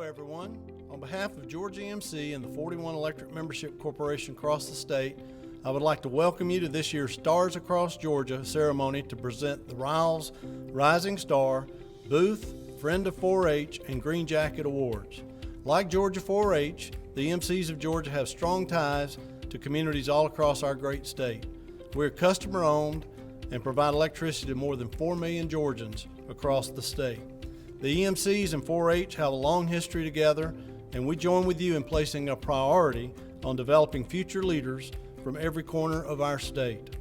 Hello everyone. On behalf of Georgia EMC and the 41 Electric Membership Corporation across the state, I would like to welcome you to this year's Stars Across Georgia ceremony to present the Riles Rising Star, Booth, Friend of 4-H, and Green Jacket Awards. Like Georgia 4-H, the EMCs of Georgia have strong ties to communities all across our great state. We're customer owned and provide electricity to more than 4 million Georgians across the state. The EMCs and 4-H have a long history together, and we join with you in placing a priority on developing future leaders from every corner of our state.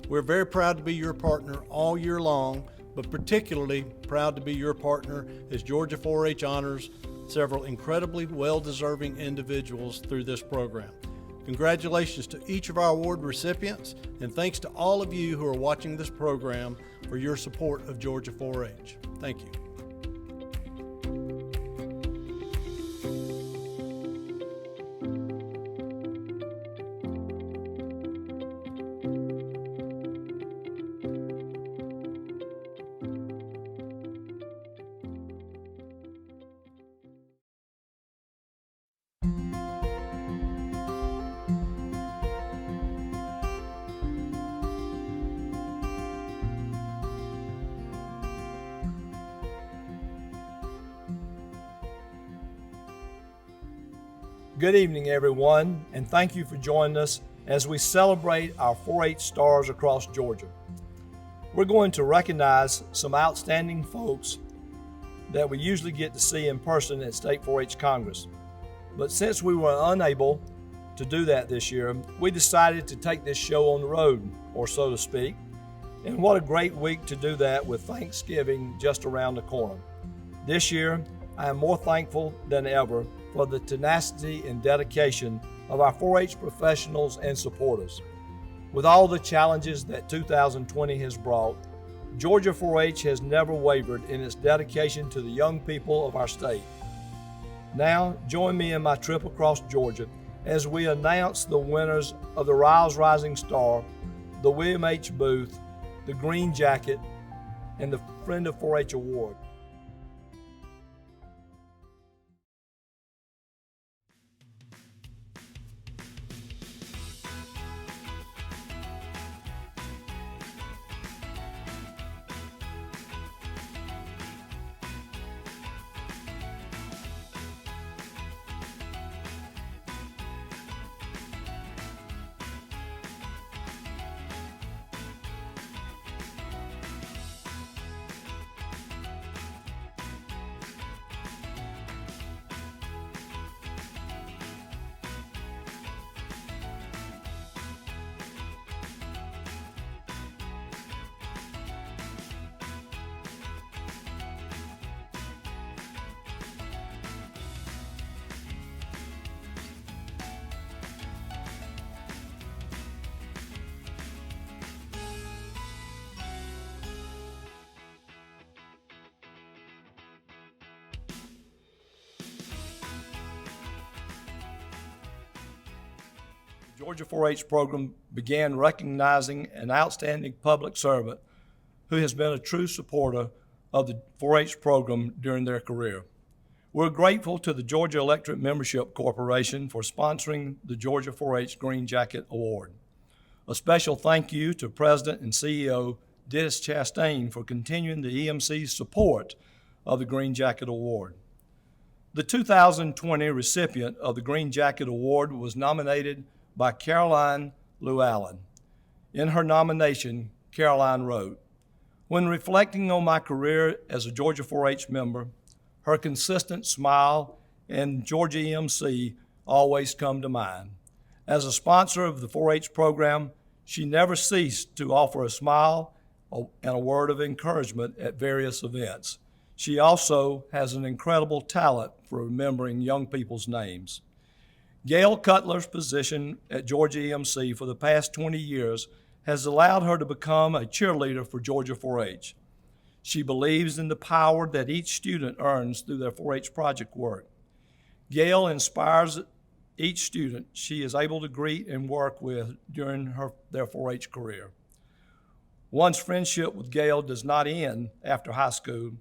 We're very proud to be your partner all year long, but particularly proud to be your partner as Georgia 4-H honors several incredibly well-deserving individuals through this program. Congratulations to each of our award recipients, and thanks to all of you who are watching this program for your support of Georgia 4-H. Thank you. Good evening, everyone, and thank you for joining us as we celebrate our 4-H stars across Georgia. We're going to recognize some outstanding folks that we usually get to see in person at State 4-H Congress. But since we were unable to do that this year, we decided to take this show on the road, or so to speak. And what a great week to do that with Thanksgiving just around the corner. This year, I am more thankful than ever for the tenacity and dedication of our 4-H professionals and supporters. With all the challenges that 2020 has brought, Georgia 4-H has never wavered in its dedication to the young people of our state. Now, join me in my trip across Georgia as we announce the winners of the Riles Rising Star, the William H. Booth, the Green Jacket, and the Friend of 4-H Award. The Georgia 4-H program began recognizing an outstanding public servant who has been a true supporter of the 4-H program during their career. We're grateful to the Georgia Electric Membership Corporation for sponsoring the Georgia 4-H Green Jacket Award. A special thank you to President and CEO Dennis Chastain for continuing the EMC's support of the Green Jacket Award. The 2020 recipient of the Green Jacket Award was nominated by Caroline Llewellyn. In her nomination, Caroline wrote, "When reflecting on my career as a Georgia 4-H member, her consistent smile and Georgia EMC always come to mind. As a sponsor of the 4-H program, she never ceased to offer a smile and a word of encouragement at various events. She also has an incredible talent for remembering young people's names. Gail Cutler's position at Georgia EMC for the past 20 years has allowed her to become a cheerleader for Georgia 4-H. She believes in the power that each student earns through their 4-H project work. Gail inspires each student she is able to greet and work with during their 4-H career. One's friendship with Gail does not end after high school,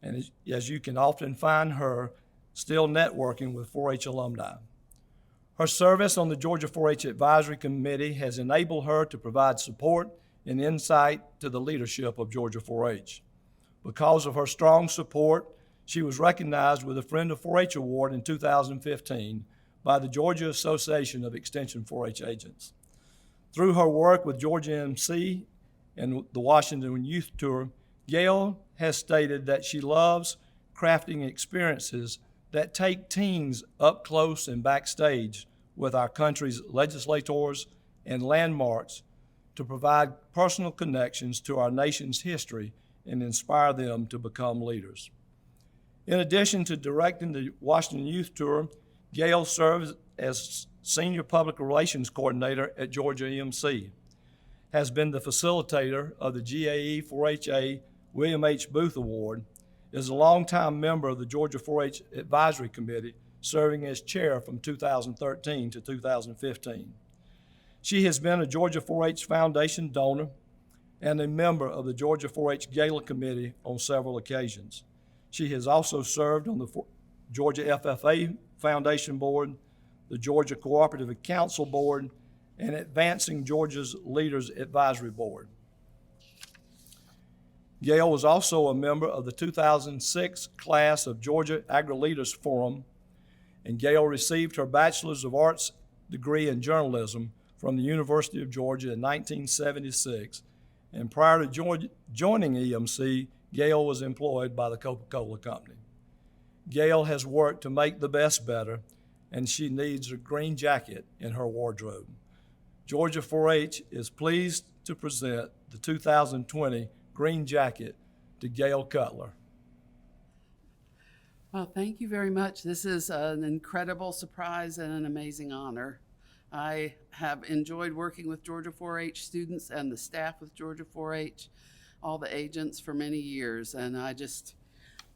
and as you can often find her still networking with 4-H alumni. Her service on the Georgia 4-H Advisory Committee has enabled her to provide support and insight to the leadership of Georgia 4-H. Because of her strong support, she was recognized with a Friend of 4-H Award in 2015 by the Georgia Association of Extension 4-H Agents. Through her work with Georgia EMC and the Washington Youth Tour, Gail has stated that she loves crafting experiences that take teens up close and backstage with our country's legislators and landmarks to provide personal connections to our nation's history and inspire them to become leaders. In addition to directing the Washington Youth Tour, Gail serves as Senior Public Relations Coordinator at Georgia EMC, has been the facilitator of the GAE 4HA William H. Booth Award, is a longtime member of the Georgia 4-H Advisory Committee, serving as chair from 2013 to 2015. She has been a Georgia 4-H Foundation donor and a member of the Georgia 4-H Gala Committee on several occasions. She has also served on the Georgia FFA Foundation Board, the Georgia Cooperative Council Board, and Advancing Georgia's Leaders Advisory Board. Gail was also a member of the 2006 class of Georgia Agri-Leaders Forum, and Gail received her Bachelor's of Arts degree in journalism from the University of Georgia in 1976, and prior to joining EMC, Gail was employed by the Coca-Cola Company. Gail has worked to make the best better, and she needs a green jacket in her wardrobe. Georgia 4-H is pleased to present the 2020 Green Jacket to Gail Cutler. Well, thank you very much. This is an incredible surprise and an amazing honor. I have enjoyed working with Georgia 4-H students and the staff with Georgia 4-H, all the agents for many years, and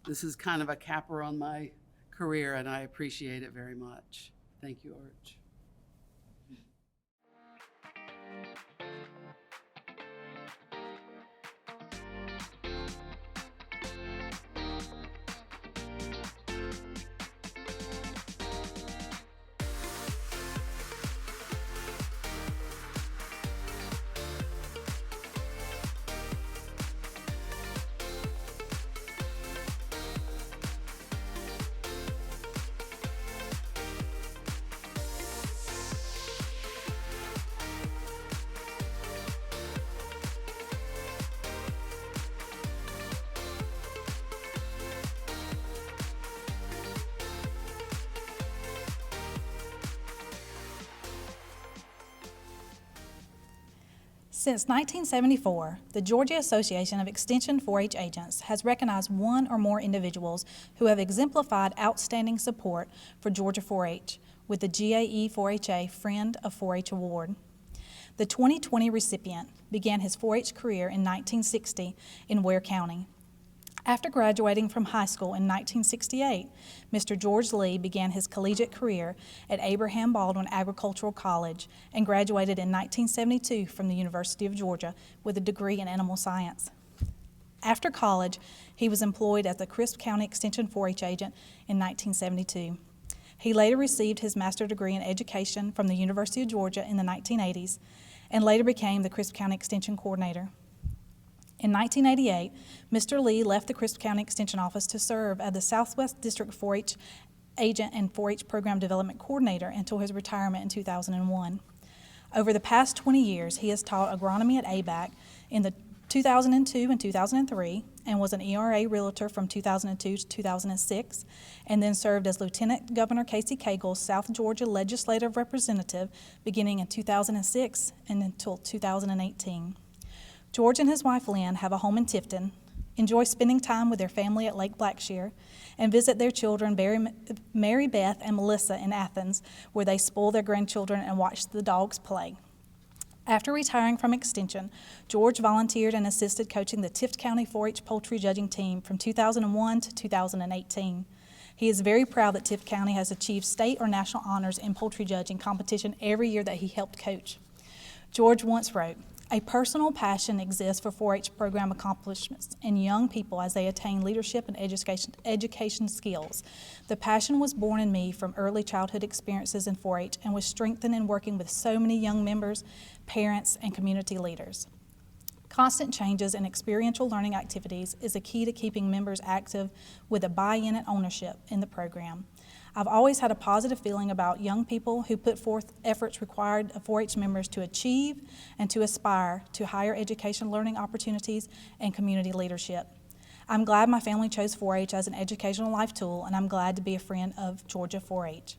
this is kind of a capper on my career, and I appreciate it very much. Thank you, Arch. Since 1974, the Georgia Association of Extension 4-H Agents has recognized one or more individuals who have exemplified outstanding support for Georgia 4-H with the GAE 4HA Friend of 4-H Award. The 2020 recipient began his 4-H career in 1960 in Ware County. After graduating from high school in 1968, Mr. George Lee began his collegiate career at Abraham Baldwin Agricultural College and graduated in 1972 from the University of Georgia with a degree in animal science. After college, he was employed as a Crisp County Extension 4-H agent in 1972. He later received his master's degree in education from the University of Georgia in the 1980s and later became the Crisp County Extension Coordinator. In 1988, Mr. Lee left the Crisp County Extension Office to serve as the Southwest District 4-H Agent and 4-H Program Development Coordinator until his retirement in 2001. Over the past 20 years, he has taught agronomy at ABAC in the 2002 and 2003 and was an ERA Realtor from 2002 to 2006, and then served as Lieutenant Governor Casey Cagle's South Georgia Legislative Representative beginning in 2006 and until 2018. George and his wife Lynn have a home in Tifton, enjoy spending time with their family at Lake Blackshear, and visit their children Mary Beth and Melissa in Athens, where they spoil their grandchildren and watch the dogs play. After retiring from Extension, George volunteered and assisted coaching the Tift County 4-H poultry judging team from 2001 to 2018. He is very proud that Tift County has achieved state or national honors in poultry judging competition every year that he helped coach. George once wrote, A personal passion exists for 4-H program accomplishments in young people as they attain leadership and education skills. The passion was born in me from early childhood experiences in 4-H and was strengthened in working with so many young members, parents, and community leaders. Constant changes in experiential learning activities is a key to keeping members active with a buy-in and ownership in the program. I've always had a positive feeling about young people who put forth efforts required of 4-H members to achieve and to aspire to higher education learning opportunities and community leadership. I'm glad my family chose 4-H as an educational life tool, and I'm glad to be a friend of Georgia 4-H.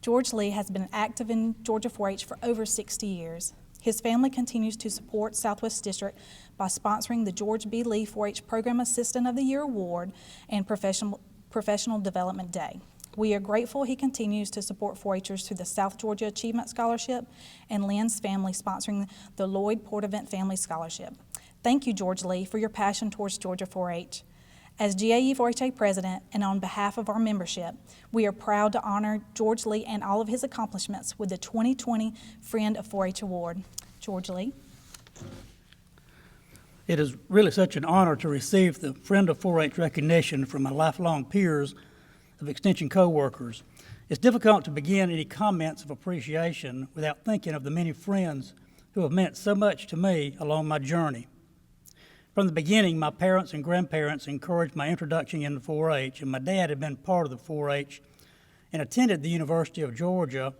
George Lee has been active in Georgia 4-H for over 60 years. His family continues to support Southwest District by sponsoring the George B. Lee 4-H Program Assistant of the Year Award and Professional Development Day. We are grateful he continues to support 4-Hers through the South Georgia Achievement Scholarship and Lynn's family sponsoring the Lloyd Portavant Family Scholarship. Thank you, George Lee, for your passion towards Georgia 4-H. As GAE 4-HA President and on behalf of our membership, we are proud to honor George Lee and all of his accomplishments with the 2020 Friend of 4-H Award. George Lee. It is really such an honor to receive the Friend of 4-H recognition from my lifelong peers of Extension co-workers. It's difficult to begin any comments of appreciation without thinking of the many friends who have meant so much to me along my journey. From the beginning, my parents and grandparents encouraged my introduction into 4-H, and my dad had been part of the 4-H and attended the University of Georgia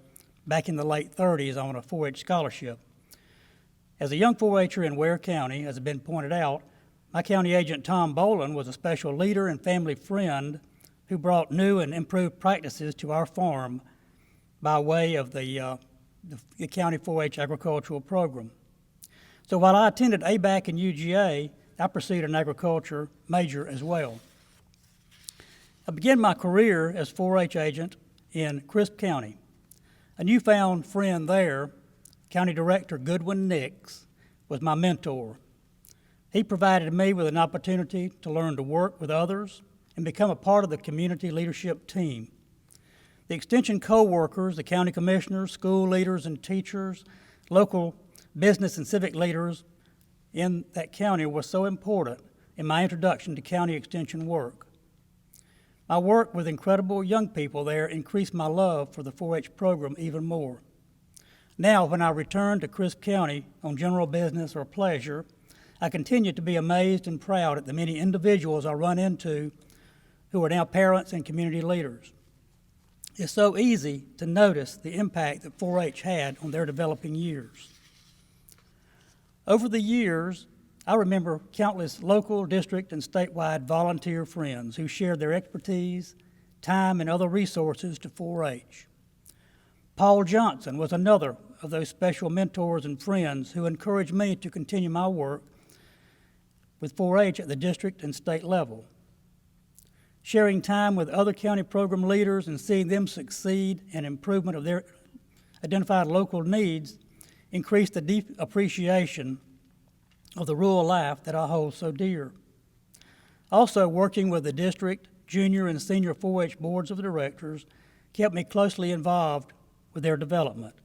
back in the late 30s on a 4-H scholarship. As a young 4-H'er in Ware County, as has been pointed out, my county agent Tom Boland was a special leader and family friend who brought new and improved practices to our farm by way of the county 4-H agricultural program. So while I attended ABAC and UGA, I pursued an agriculture major as well. I began my career as 4-H agent in Crisp County. A newfound friend there, County Director Goodwin Nix, was my mentor. He provided me with an opportunity to learn to work with others and become a part of the community leadership team. The Extension co-workers, the county commissioners, school leaders and teachers, local business and civic leaders in that county were so important in my introduction to county extension work. My work with incredible young people there increased my love for the 4-H program even more. Now, when I return to Crisp County on general business or pleasure, I continue to be amazed and proud at the many individuals I run into who are now parents and community leaders. It's so easy to notice the impact that 4-H had on their developing years. Over the years, I remember countless local, district, and statewide volunteer friends who shared their expertise, time, and other resources to 4-H. Paul Johnson was another of those special mentors and friends who encouraged me to continue my work with 4-H at the district and state level. Sharing time with other county program leaders and seeing them succeed and improvement of their identified local needs increased the deep appreciation of the rural life that I hold so dear. Also, working with the district, junior, and senior 4-H boards of directors kept me closely involved with their development.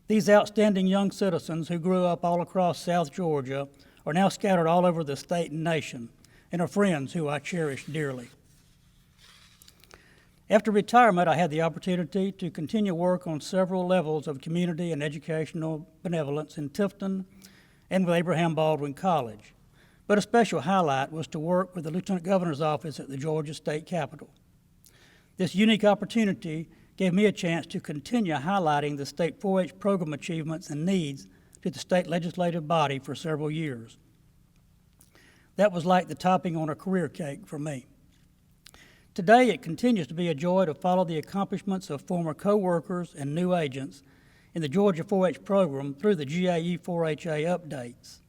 These outstanding young citizens who grew up all across South Georgia are now scattered all over the state and nation and are friends who I cherish dearly. After retirement, I had the opportunity to continue work on several levels of community and educational benevolence in Tifton and with Abraham Baldwin College. But a special highlight was to work with the Lieutenant Governor's office at the Georgia State Capitol. This unique opportunity gave me a chance to continue highlighting the state 4-H program achievements and needs to the state legislative body for several years. That was like the topping on a career cake for me. Today, it continues to be a joy to follow the accomplishments of former co-workers and new agents in the Georgia 4-H program through the GAE 4-HA updates.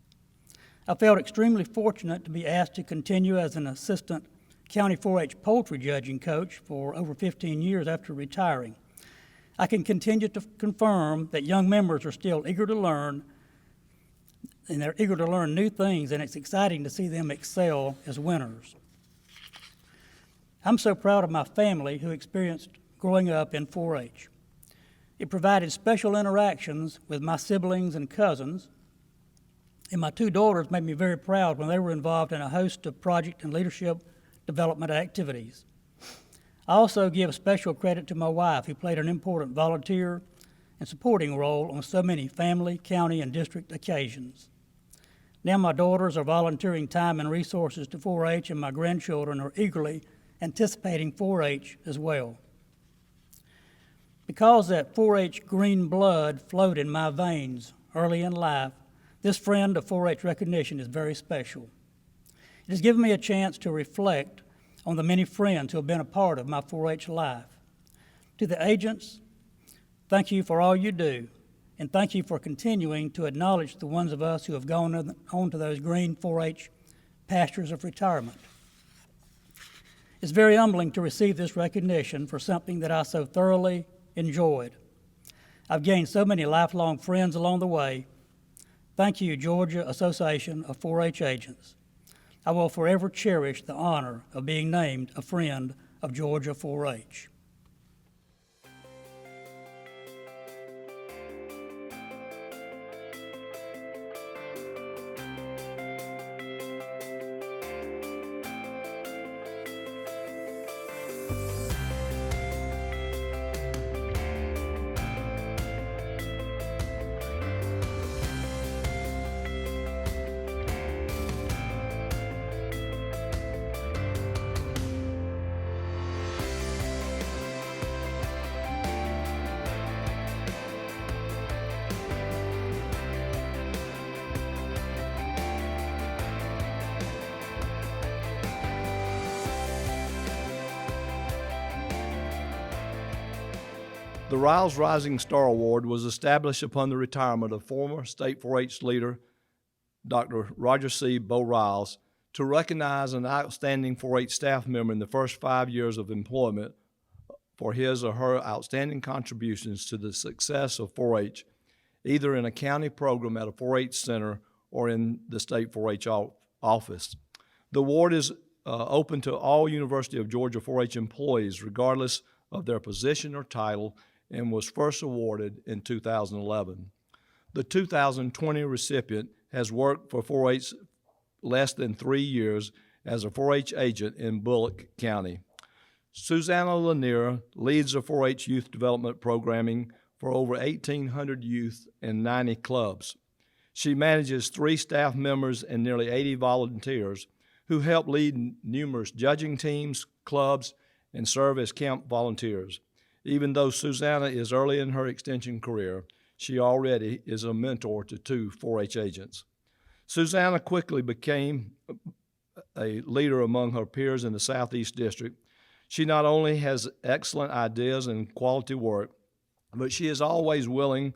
I felt extremely fortunate to be asked to continue as an assistant county 4-H poultry judging coach for over 15 years after retiring. I can continue to confirm that young members are still eager to learn, and they're eager to learn new things, and it's exciting to see them excel as winners. I'm so proud of my family who experienced growing up in 4-H. It provided special interactions with my siblings and cousins, and my two daughters made me very proud when they were involved in a host of project and leadership development activities. I also give special credit to my wife, who played an important volunteer and supporting role on so many family, county, and district occasions. Now my daughters are volunteering time and resources to 4-H, and my grandchildren are eagerly anticipating 4-H as well. Because that 4-H green blood flowed in my veins early in life, this friend of 4-H recognition is very special. It has given me a chance to reflect on the many friends who have been a part of my 4-H life. To the agents, thank you for all you do, and thank you for continuing to acknowledge the ones of us who have gone on to those green 4-H pastures of retirement. It's very humbling to receive this recognition for something that I so thoroughly enjoyed. I've gained so many lifelong friends along the way. Thank you, Georgia Association of 4-H Agents. I will forever cherish the honor of being named a friend of Georgia 4-H. The Riles Rising Star Award was established upon the retirement of former state 4-H leader Dr. Roger C. Bo Riles to recognize an outstanding 4-H staff member in the first 5 years of employment for his or her outstanding contributions to the success of 4-H, either in a county program at a 4-H center or in the state 4-H office. The award is open to all University of Georgia 4-H employees, regardless of their position or title, and was first awarded in 2011. The 2020 recipient has worked for 4-H less than 3 years as a 4-H agent in Bullock County. Susanna Lanier leads the 4-H youth development programming for over 1,800 youth and 90 clubs. She manages 3 staff members and nearly 80 volunteers who help lead numerous judging teams, clubs, and serve as camp volunteers. Even though Susanna is early in her extension career, she already is a mentor to 2 4-H agents. Susanna quickly became a leader among her peers in the Southeast District. She not only has excellent ideas and quality work, but she is always willing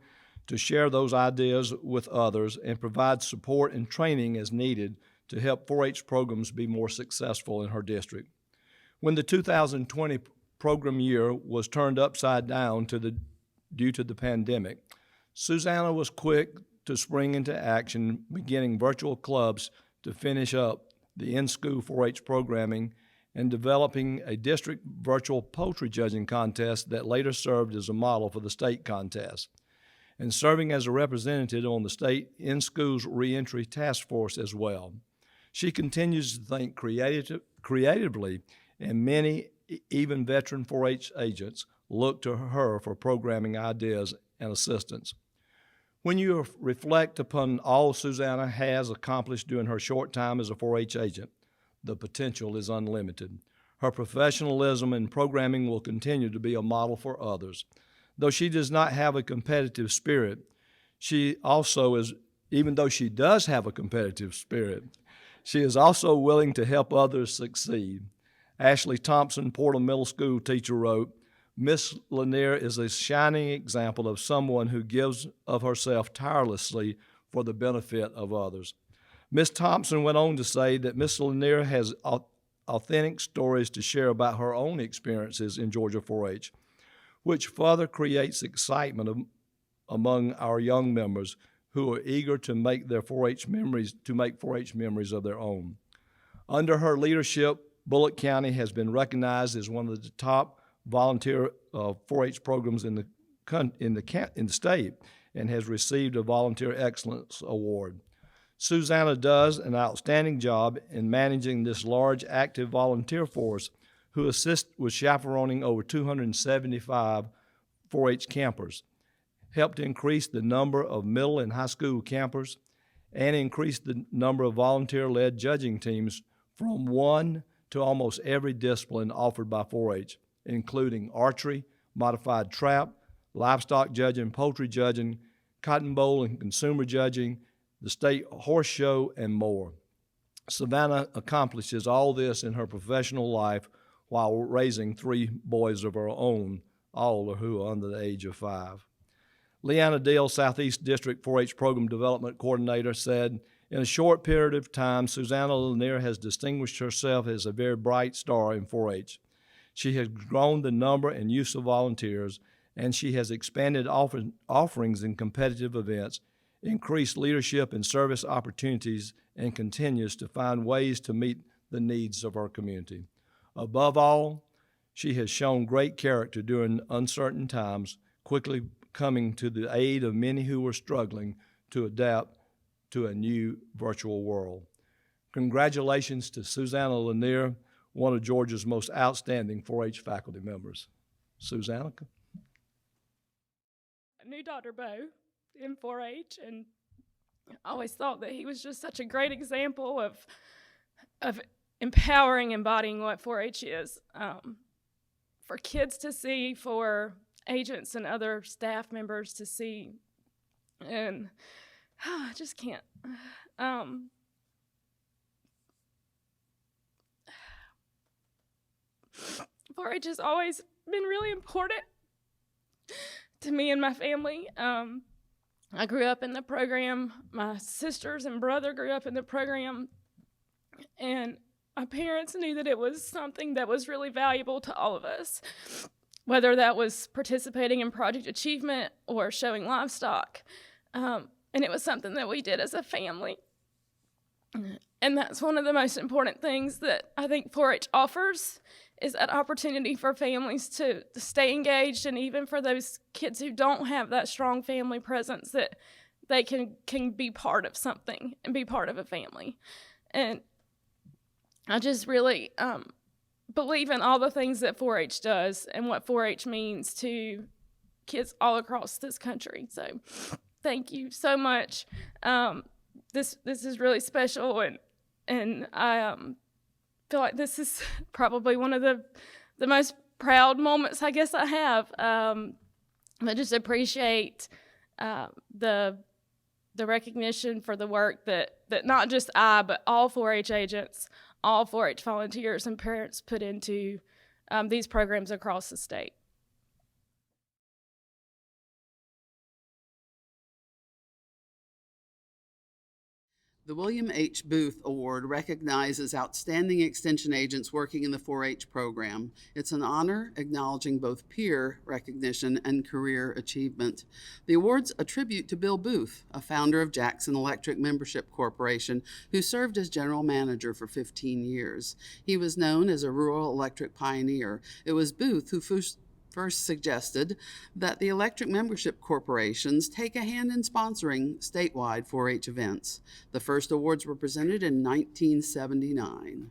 to share those ideas with others and provide support and training as needed to help 4-H programs be more successful in her district. When the 2020 program year was turned upside down due to the pandemic, Susanna was quick to spring into action, beginning virtual clubs to finish up the in-school 4-H programming and developing a district virtual poultry judging contest that later served as a model for the state contest, and serving as a representative on the state in-schools reentry task force as well. She continues to think creatively, and many, even veteran 4-H agents, look to her for programming ideas and assistance. When you reflect upon all Susanna has accomplished during her short time as a 4-H agent, the potential is unlimited. Her professionalism in programming will continue to be a model for others. Though she does not have a competitive spirit, she also is, even though she does have a competitive spirit, she is also willing to help others succeed. Ashley Thompson, Portland Middle School teacher, wrote, "Miss Lanier is a shining example of someone who gives of herself tirelessly for the benefit of others." Miss Thompson went on to say that Miss Lanier has authentic stories to share about her own experiences in Georgia 4-H, which further creates excitement among our young members who are eager to make 4-H memories of their own. Under her leadership, Bullock County has been recognized as one of the top volunteer 4-H programs in the state and has received a Volunteer Excellence Award. Susanna does an outstanding job in managing this large active volunteer force who assist with chaperoning over 275 4-H campers, helped increase the number of middle and high school campers, and increase the number of volunteer-led judging teams from one to almost every discipline offered by 4-H, including archery, modified trap, livestock judging, poultry judging, cotton bowl and consumer judging, the state horse show, and more. Savannah accomplishes all this in her professional life while raising 3 boys of her own, all who are under the age of 5. Leanna Dale, Southeast District 4-H Program Development Coordinator, said, "In a short period of time, Susanna Lanier has distinguished herself as a very bright star in 4-H. She has grown the number and use of volunteers, and she has expanded offerings in competitive events, increased leadership and service opportunities, and continues to find ways to meet the needs of our community. Above all, she has shown great character during uncertain times, quickly coming to the aid of many who were struggling to adapt to a new virtual world." Congratulations to Susanna Lanier, one of Georgia's most outstanding 4-H faculty members. Susanna? I knew Dr. Bowe in 4-H, and I always thought that he was just such a great example of empowering, embodying what 4-H is. For kids to see, for agents and other staff members to see, and I just can't. 4-H has always been really important to me and my family. I grew up in the program. My sisters and brother grew up in the program, and my parents knew that it was something that was really valuable to all of us, whether that was participating in Project Achievement or showing livestock. And it was something that we did as a family. And that's one of the most important things that I think 4-H offers, is that opportunity for families to stay engaged, and even for those kids who don't have that strong family presence, that they can be part of something and be part of a family. And I just really believe in all the things that 4-H does and what 4-H means to kids all across this country. So thank you so much. This is really special, and I feel like this is probably one of the most proud moments I guess I have. I just appreciate the recognition for the work that not just I, but all 4-H agents, all 4-H volunteers and parents put into these programs across the state. The William H. Booth Award recognizes outstanding extension agents working in the 4-H program. It's an honor acknowledging both peer recognition and career achievement. The award's a tribute to Bill Booth, a founder of Jackson Electric Membership Corporation, who served as general manager for 15 years. He was known as a rural electric pioneer. It was Booth who first suggested that the electric membership corporations take a hand in sponsoring statewide 4-H events. The first awards were presented in 1979.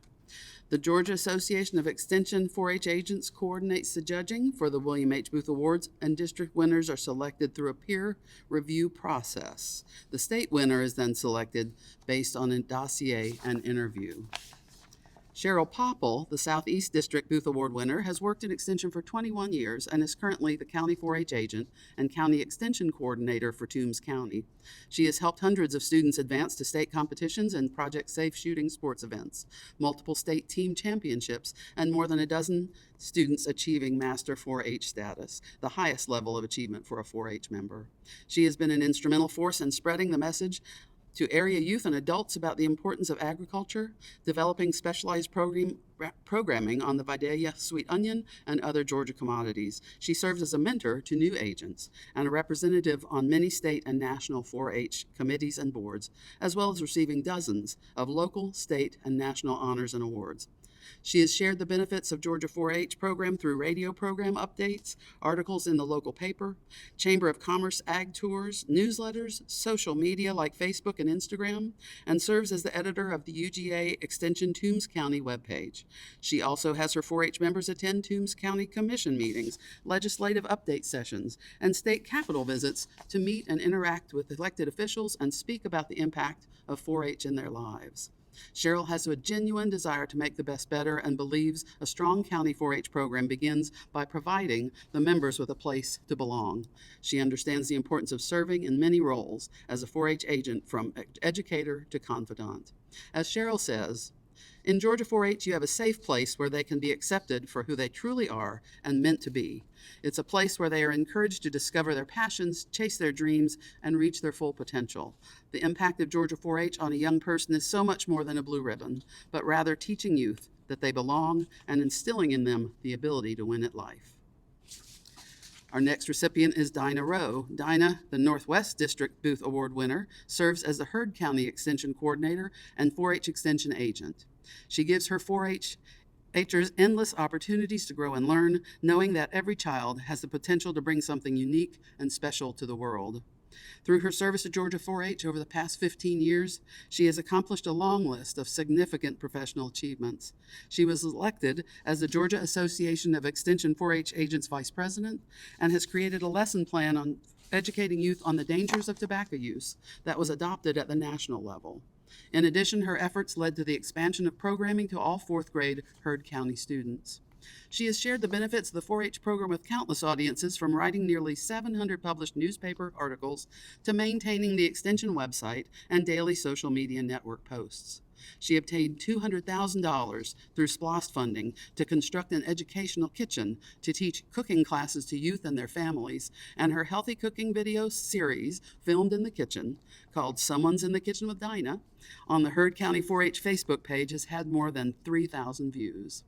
The Georgia Association of Extension 4-H Agents coordinates the judging for the William H. Booth Awards, and district winners are selected through a peer review process. The state winner is then selected based on a dossier and interview. Cheryl Popple, the Southeast District Booth Award winner, has worked in Extension for 21 years and is currently the County 4-H agent and County Extension Coordinator for Toombs County. She has helped hundreds of students advance to state competitions and Project Safe shooting sports events, multiple state team championships, and more than a dozen students achieving Master 4-H status, the highest level of achievement for a 4-H member. She has been an instrumental force in spreading the message to area youth and adults about the importance of agriculture, developing specialized programming on the Vidalia sweet onion and other Georgia commodities. She serves as a mentor to new agents and a representative on many state and national 4-H committees and boards, as well as receiving dozens of local, state, and national honors and awards. She has shared the benefits of Georgia 4-H program through radio program updates, articles in the local paper, Chamber of Commerce ag tours, newsletters, social media like Facebook and Instagram, and serves as the editor of the UGA Extension Toombs County webpage. She also has her 4-H members attend Toombs County Commission meetings, legislative update sessions, and state capitol visits to meet and interact with elected officials and speak about the impact of 4-H in their lives. Cheryl has a genuine desire to make the best better and believes a strong county 4-H program begins by providing the members with a place to belong. She understands the importance of serving in many roles as a 4-H agent, from educator to confidant. As Cheryl says, in Georgia 4-H, you have a safe place where they can be accepted for who they truly are and meant to be. It's a place where they are encouraged to discover their passions, chase their dreams, and reach their full potential. The impact of Georgia 4-H on a young person is so much more than a blue ribbon, but rather teaching youth that they belong and instilling in them the ability to win at life. Our next recipient is Dinah Rowe. Dinah, the Northwest District Booth Award winner, serves as the Heard County Extension Coordinator and 4-H Extension Agent. She gives her 4-Hers endless opportunities to grow and learn, knowing that every child has the potential to bring something unique and special to the world. Through her service to Georgia 4-H over the past 15 years, she has accomplished a long list of significant professional achievements. She was elected as the Georgia Association of Extension 4-H Agents Vice President and has created a lesson plan on educating youth on the dangers of tobacco use that was adopted at the national level. In addition, her efforts led to the expansion of programming to all 4th grade Heard County students. She has shared the benefits of the 4-H program with countless audiences, from writing nearly 700 published newspaper articles to maintaining the Extension website and daily social media network posts. She obtained $200,000 through SPLOST funding to construct an educational kitchen to teach cooking classes to youth and their families, and her healthy cooking video series, filmed in the kitchen, called Someone's in the Kitchen with Dinah, on the Heard County 4-H Facebook page has had more than 3,000 views.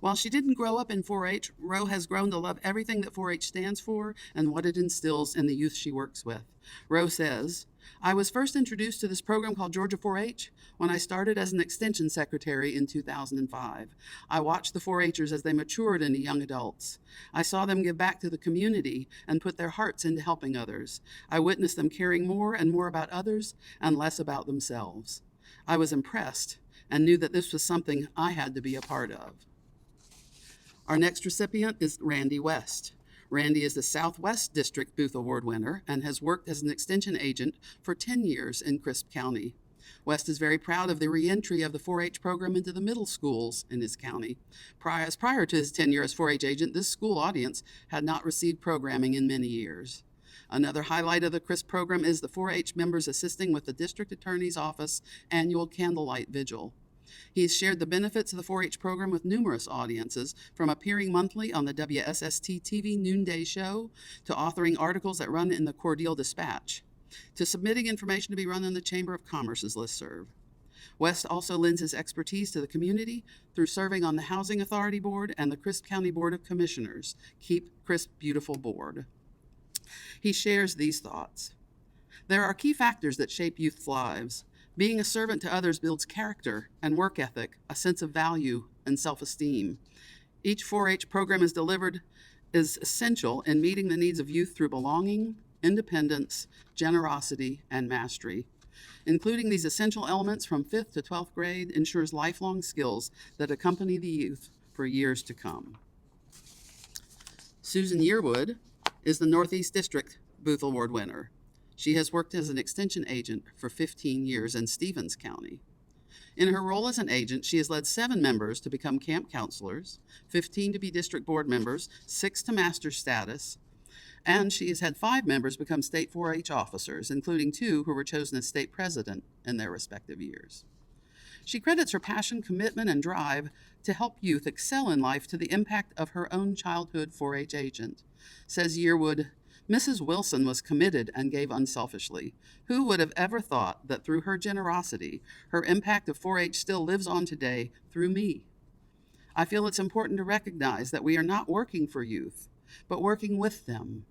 While she didn't grow up in 4-H, Rowe has grown to love everything that 4-H stands for and what it instills in the youth she works with. Rowe says, "I was first introduced to this program called Georgia 4-H when I started as an extension secretary in 2005. I watched the 4-Hers as they matured into young adults. I saw them give back to the community and put their hearts into helping others. I witnessed them caring more and more about others and less about themselves. I was impressed and knew that this was something I had to be a part of." Our next recipient is Randy West. Randy is the Southwest District Booth Award winner and has worked as an extension agent for 10 years in Crisp County. West is very proud of the reentry of the 4-H program into the middle schools in his county. Prior to his tenure as 4-H agent, this school audience had not received programming in many years. Another highlight of the Crisp program is the 4-H members assisting with the District Attorney's Office annual Candlelight Vigil. He has shared the benefits of the 4-H program with numerous audiences, from appearing monthly on the WSST TV Noonday Show to authoring articles that run in the Cordele Dispatch, to submitting information to be run in the Chamber of Commerce's listserv. West also lends his expertise to the community through serving on the Housing Authority Board and the Crisp County Board of Commissioners. Keep Crisp Beautiful Board. He shares these thoughts. "There are key factors that shape youth's lives. Being a servant to others builds character and work ethic, a sense of value and self-esteem. Each 4-H program is essential in meeting the needs of youth through belonging, independence, generosity, and mastery. Including these essential elements from 5th to 12th grade ensures lifelong skills that accompany the youth for years to come." Susan Yearwood is the Northeast District Booth Award winner. She has worked as an extension agent for 15 years in Stevens County. In her role as an agent, she has led 7 members to become camp counselors, 15 to be district board members, 6 to master status, and she has had 5 members become state 4-H officers, including 2 who were chosen as state president in their respective years. She credits her passion, commitment, and drive to help youth excel in life to the impact of her own childhood 4-H agent. Says Yearwood, "Mrs. Wilson was committed and gave unselfishly. Who would have ever thought that through her generosity, her impact of 4-H still lives on today through me? I feel it's important to recognize that we are not working for youth, but working with them,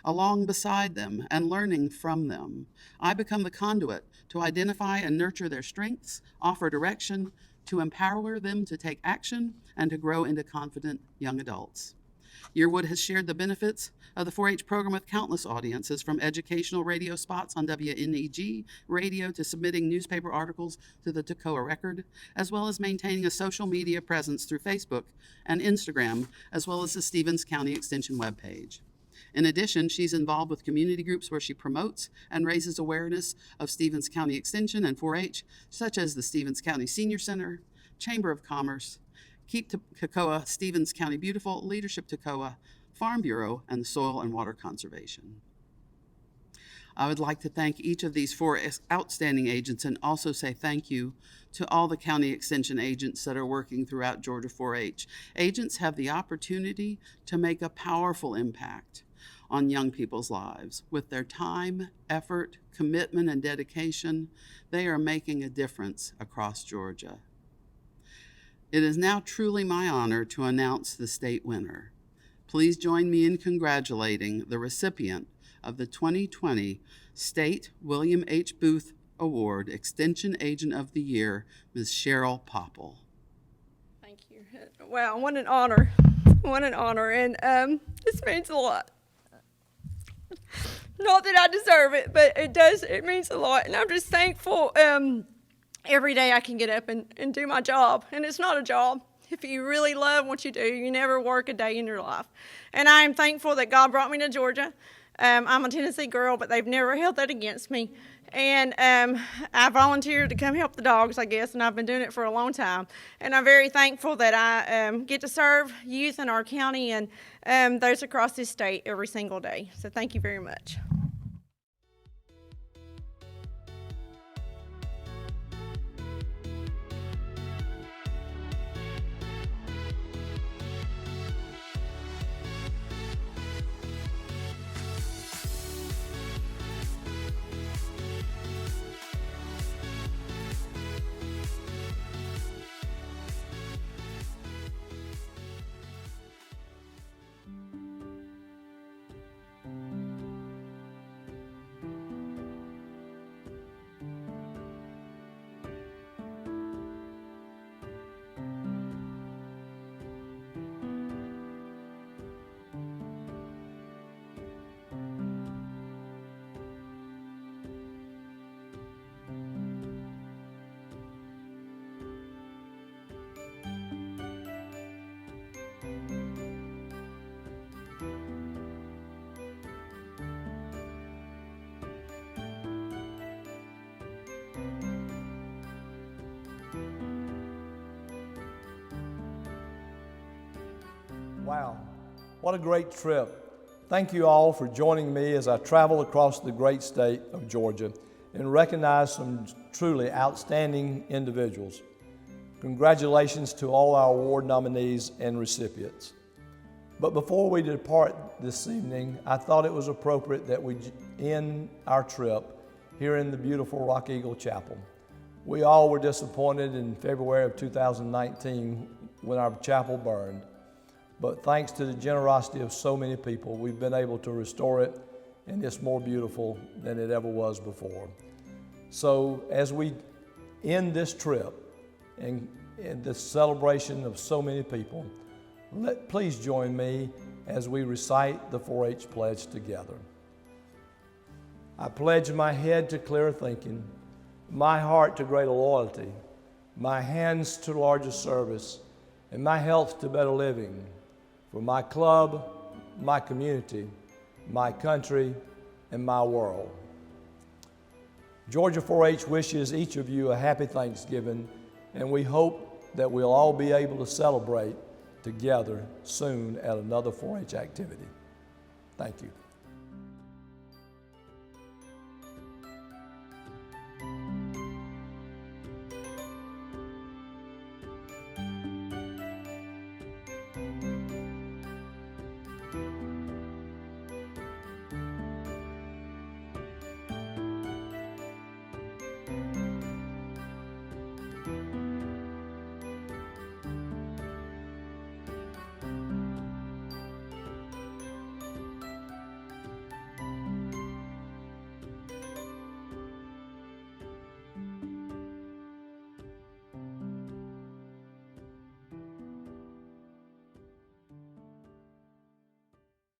along beside them, and learning from them. I become the conduit to identify and nurture their strengths, offer direction, to empower them to take action and to grow into confident young adults. Yearwood has shared the benefits of the 4-H program with countless audiences, from educational radio spots on WNEG radio to submitting newspaper articles to the Toccoa Record, as well as maintaining a social media presence through Facebook and Instagram, as well as the Stevens County Extension webpage. In addition, she's involved with community groups where she promotes and raises awareness of Stevens County Extension and 4-H, such as the Stevens County Senior Center, Chamber of Commerce, Keep Toccoa Stevens County Beautiful, Leadership Toccoa, Farm Bureau, and the Soil and Water Conservation. I would like to thank each of these 4 outstanding agents and also say thank you to all the county extension agents that are working throughout Georgia 4-H. Agents have the opportunity to make a powerful impact on young people's lives. With their time, effort, commitment, and dedication, they are making a difference across Georgia. It is now truly my honor to announce the state winner. Please join me in congratulating the recipient of the 2020 State William H. Booth Award, Extension Agent of the Year, Ms. Cheryl Popple. Thank you. Wow, what an honor. What an honor. And this means a lot. Not that I deserve it, but it means a lot. And I'm just thankful every day I can get up and do my job. And it's not a job. If you really love what you do, you never work a day in your life. And I am thankful that God brought me to Georgia. I'm a Tennessee girl, but they've never held that against me. And I volunteered to come help the dogs, I guess, and I've been doing it for a long time. And I'm very thankful that I get to serve youth in our county and those across this state every single day. So thank you very much. Wow, what a great trip. Thank you all for joining me as I travel across the great state of Georgia and recognize some truly outstanding individuals. Congratulations to all our award nominees and recipients. But before we depart this evening, I thought it was appropriate that we end our trip here in the beautiful Rock Eagle Chapel. We all were disappointed in February of 2019 when our chapel burned. But thanks to the generosity of so many people, we've been able to restore it, and it's more beautiful than it ever was before. So as we end this trip and this celebration of so many people, please join me as we recite the 4-H pledge together. I pledge my head to clearer thinking, my heart to greater loyalty, my hands to larger service, and my health to better living, for my club, my community, my country, and my world. Georgia 4-H wishes each of you a happy Thanksgiving, and we hope that we'll all be able to celebrate together soon at another 4-H activity. Thank you.